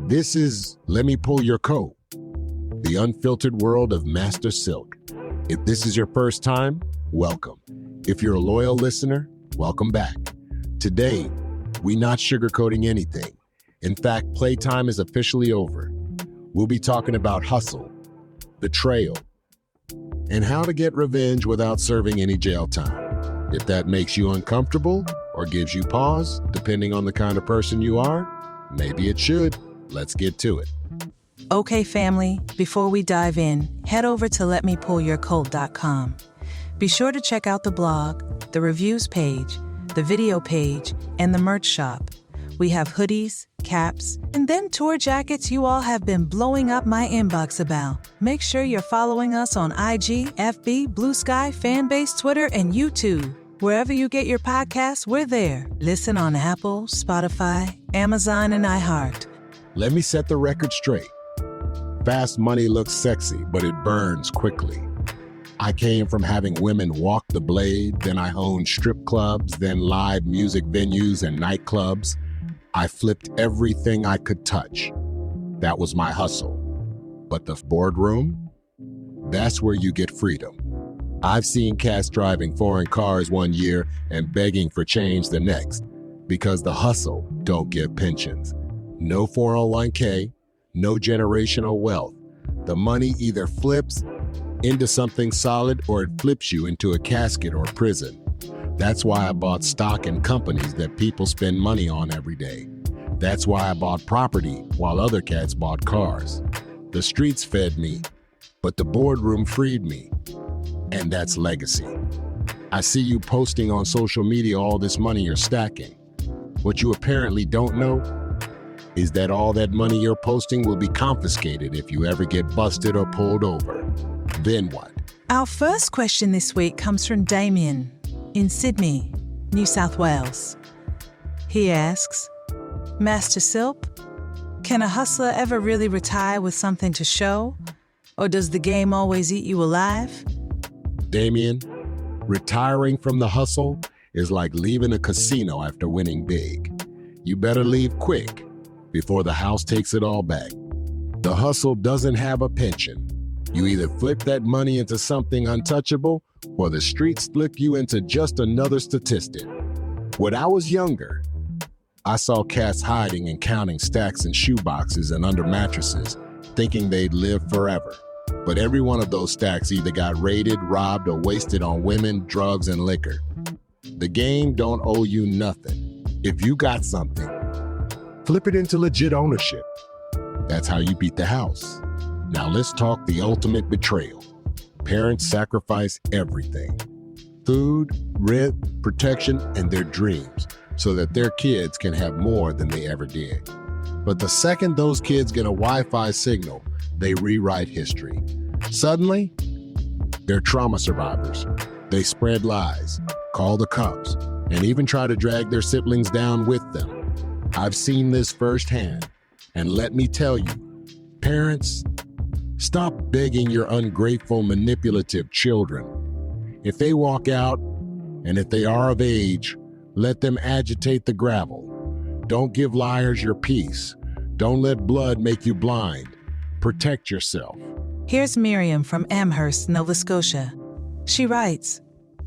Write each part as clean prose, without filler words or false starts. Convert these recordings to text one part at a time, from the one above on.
This is Let Me Pull Your Coat, the unfiltered world of Master Silk. If this is your first time, welcome. If you're a loyal listener, welcome back. Today, we're not sugarcoating anything. In fact, playtime is officially over. We'll be talking about hustle, betrayal, and how to get revenge without serving any jail time. If that makes you uncomfortable or gives you pause, depending on the kind of person you are, maybe it should. Let's get to it. Okay, family, before we dive in, head over to letmepullyourcoat.com. Be sure to check out the blog, the reviews page, the video page, and the merch shop. We have hoodies, caps, and them tour jackets you all have been blowing up my inbox about. Make sure you're following us on IG, FB, Blue Sky, Fanbase, Twitter, and YouTube. Wherever you get your podcasts, we're there. Listen on Apple, Spotify, Amazon, and iHeart. Let me set the record straight. Fast money looks sexy, but it burns quickly. I came from having women walk the blade, then I owned strip clubs, then live music venues and nightclubs. I flipped everything I could touch. That was my hustle. But the boardroom? That's where you get freedom. I've seen cats driving foreign cars one year and begging for change the next, because the hustle don't give pensions. No 401k, no generational wealth. The money either flips into something solid or it flips you into a casket or prison. That's why I bought stock in companies that people spend money on every day. That's why I bought property while other cats bought cars. The streets fed me, but the boardroom freed me. And that's legacy. I see you posting on social media all this money you're stacking. What you apparently don't know is that all that money you're posting will be confiscated if you ever get busted or pulled over. Then what? Our first question this week comes from Damien in Sydney, New South Wales. He asks, Master Silk, can a hustler ever really retire with something to show? Or does the game always eat you alive? Damien, retiring from the hustle is like leaving a casino after winning big. You better leave quick before the house takes it all back. The hustle doesn't have a pension. You either flip that money into something untouchable or the streets flip you into just another statistic. When I was younger, I saw cats hiding and counting stacks in shoeboxes and under mattresses, thinking they'd live forever. But every one of those stacks either got raided, robbed, or wasted on women, drugs, and liquor. The game don't owe you nothing. If you got something, flip it into legit ownership. That's how you beat the house. Now let's talk the ultimate betrayal. Parents sacrifice everything. Food, rent, protection, and their dreams so that their kids can have more than they ever did. But the second those kids get a Wi-Fi signal, they rewrite history. Suddenly, they're trauma survivors. They spread lies, call the cops, and even try to drag their siblings down with them. I've seen this firsthand, and let me tell you, parents, stop begging your ungrateful, manipulative children. If they walk out, and if they are of age, let them agitate the gravel. Don't give liars your peace. Don't let blood make you blind. Protect yourself. Here's Miriam from Amherst, Nova Scotia. She writes,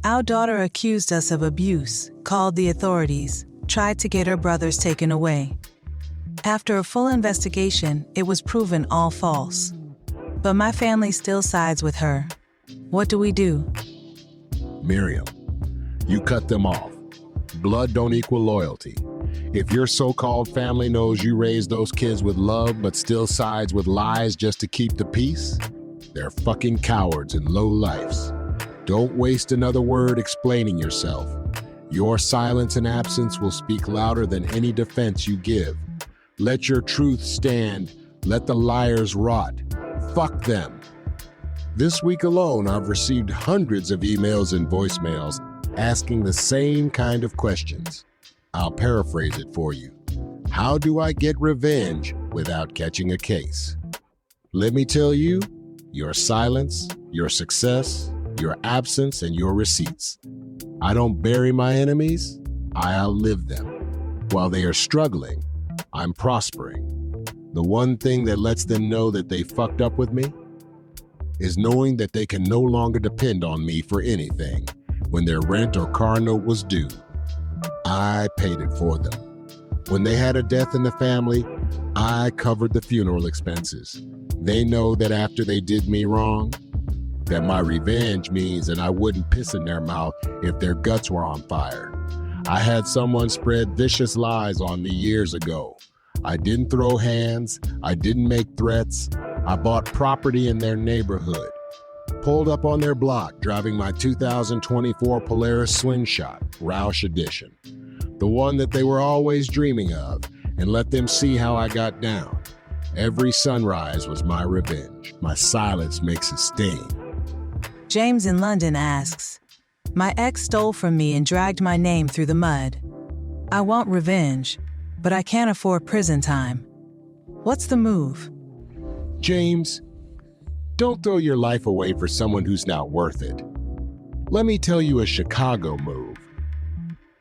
our daughter accused us of abuse, called the authorities, tried to get her brothers taken away. After a full investigation, it was proven all false. But my family still sides with her. What do we do? Miriam, you cut them off. Blood don't equal loyalty. If your so-called family knows you raised those kids with love but still sides with lies just to keep the peace, they're fucking cowards and low-lifes. Don't waste another word explaining yourself. Your silence and absence will speak louder than any defense you give. Let your truth stand. Let the liars rot. Fuck them. This week alone, I've received hundreds of emails and voicemails asking the same kind of questions. I'll paraphrase it for you. How do I get revenge without catching a case? Let me tell you, your silence, your success, your absence, and your receipts. I don't bury my enemies, I outlive them. While they are struggling, I'm prospering. The one thing that lets them know that they fucked up with me is knowing that they can no longer depend on me for anything. When their rent or car note was due, I paid it for them. When they had a death in the family, I covered the funeral expenses. They know that after they did me wrong, that my revenge means that I wouldn't piss in their mouth if their guts were on fire. I had someone spread vicious lies on me years ago. I didn't throw hands. I didn't make threats. I bought property in their neighborhood. Pulled up on their block driving my 2024 Polaris Slingshot, Roush Edition. The one that they were always dreaming of, and let them see how I got down. Every sunrise was my revenge. My silence makes a sting. James in London asks, my ex stole from me and dragged my name through the mud. I want revenge, but I can't afford prison time. What's the move? James, don't throw your life away for someone who's not worth it. Let me tell you a Chicago move.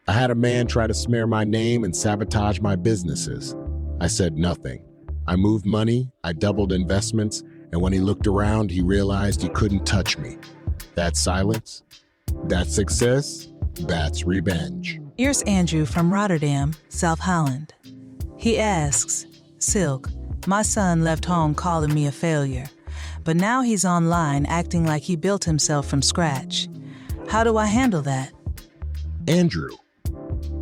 I had a man try to smear my name and sabotage my businesses. I said nothing. I moved money, I doubled investments, and when he looked around, he realized he couldn't touch me. That's silence. That's success. That's revenge. Here's Andrew from Rotterdam, South Holland. He asks, Silk, my son left home calling me a failure, but now he's online acting like he built himself from scratch. How do I handle that? Andrew,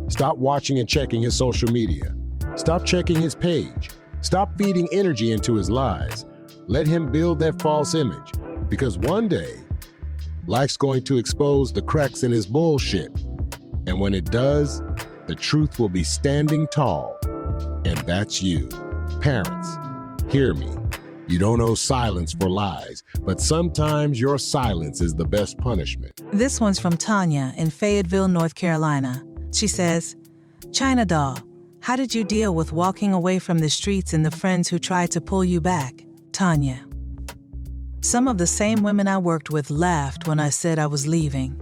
stop watching and checking his social media. Stop checking his page. Stop feeding energy into his lies. Let him build that false image, because one day, life's going to expose the cracks in his bullshit. And when it does, the truth will be standing tall. And that's you. Parents, hear me. You don't owe silence for lies, but sometimes your silence is the best punishment. This one's from Tanya in Fayetteville, North Carolina. She says, China doll, how did you deal with walking away from the streets and the friends who tried to pull you back? Tanya. Some of the same women I worked with laughed when I said I was leaving.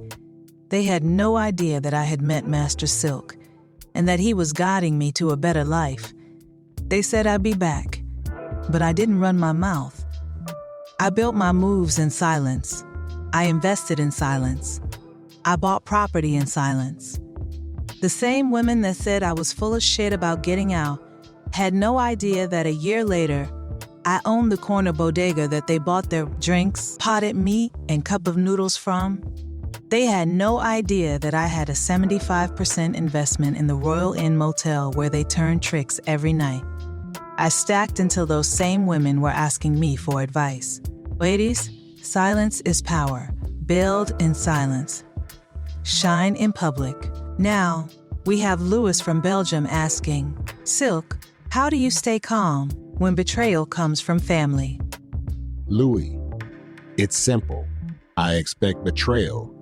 They had no idea that I had met Master Silk and that he was guiding me to a better life. They said I'd be back, but I didn't run my mouth. I built my moves in silence. I invested in silence. I bought property in silence. The same women that said I was full of shit about getting out had no idea that a year later, I owned the corner bodega that they bought their drinks, potted meat, and cup of noodles from. They had no idea that I had a 75% investment in the Royal Inn Motel where they turned tricks every night. I stacked until those same women were asking me for advice. Ladies, silence is power. Build in silence. Shine in public. Now, we have Louis from Belgium asking, Silk, how do you stay calm when betrayal comes from family? Louis, it's simple. I expect betrayal.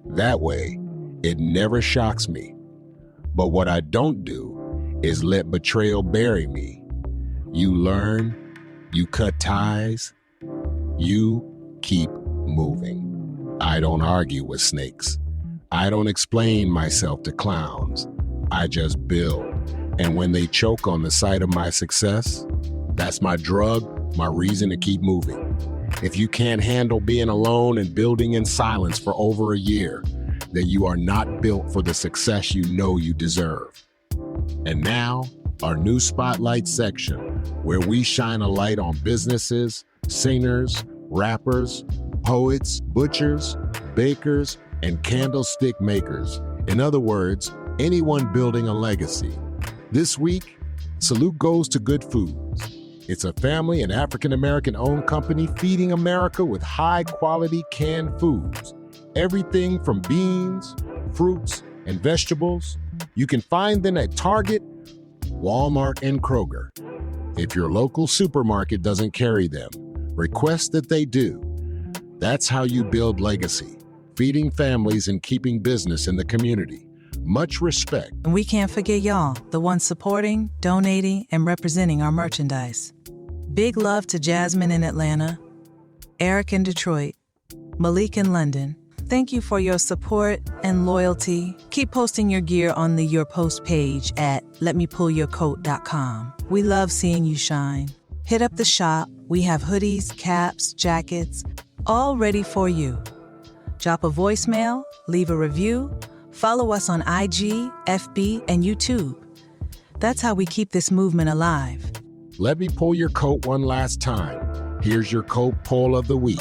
That way, it never shocks me. But what I don't do is let betrayal bury me. You learn, you cut ties, you keep moving. I don't argue with snakes. I don't explain myself to clowns. I just build. And when they choke on the sight of my success, that's my drug, my reason to keep moving. If you can't handle being alone and building in silence for over a year, then you are not built for the success you know you deserve. And now, our new spotlight section, where we shine a light on businesses, singers, rappers, poets, butchers, bakers, and candlestick makers. In other words, anyone building a legacy. This week, salute goes to Good Foods. It's a family and African-American owned company feeding America with high-quality canned foods. Everything from beans, fruits, and vegetables. You can find them at Target, Walmart, and Kroger. If your local supermarket doesn't carry them, request that they do. That's how you build legacy, feeding families and keeping business in the community. Much respect. And we can't forget y'all, the ones supporting, donating, and representing our merchandise. Big love to Jasmine in Atlanta, Eric in Detroit, Malik in London, Thank you for your support and loyalty. Keep posting your gear on the Your Post page at letmepullyourcoat.com. We love seeing you shine. Hit up the shop. We have hoodies, caps, jackets, all ready for you. Drop a voicemail, leave a review, follow us on IG, FB, and YouTube. That's how we keep this movement alive. Let me pull your coat one last time. Here's your coat pull of the week.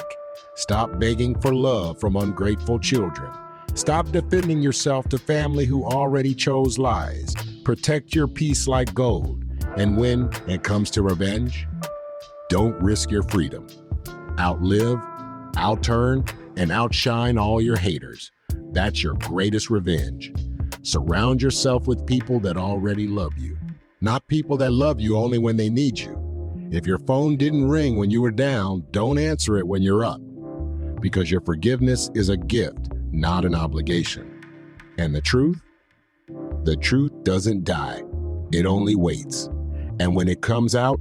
Stop begging for love from ungrateful children. Stop defending yourself to family who already chose lies. Protect your peace like gold. And when it comes to revenge, don't risk your freedom. Outlive, outturn, and outshine all your haters. That's your greatest revenge. Surround yourself with people that already love you, not people that love you only when they need you. If your phone didn't ring when you were down, don't answer it when you're up, because your forgiveness is a gift, not an obligation. And the truth doesn't die. It only waits. And when it comes out,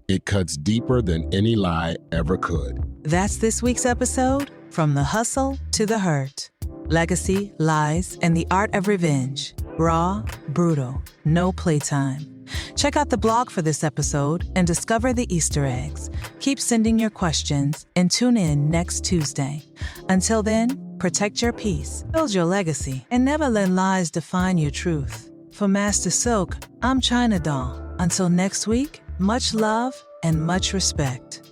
it cuts deeper than any lie ever could. That's this week's episode, From the Hustle to the Hurt. Legacy, lies, and the art of revenge. Raw, brutal, no playtime. Check out the blog for this episode and discover the Easter eggs. Keep sending your questions and tune in next Tuesday. Until then, protect your peace, build your legacy, and never let lies define your truth. For Master Silk, I'm China Doll. Until next week, much love and much respect.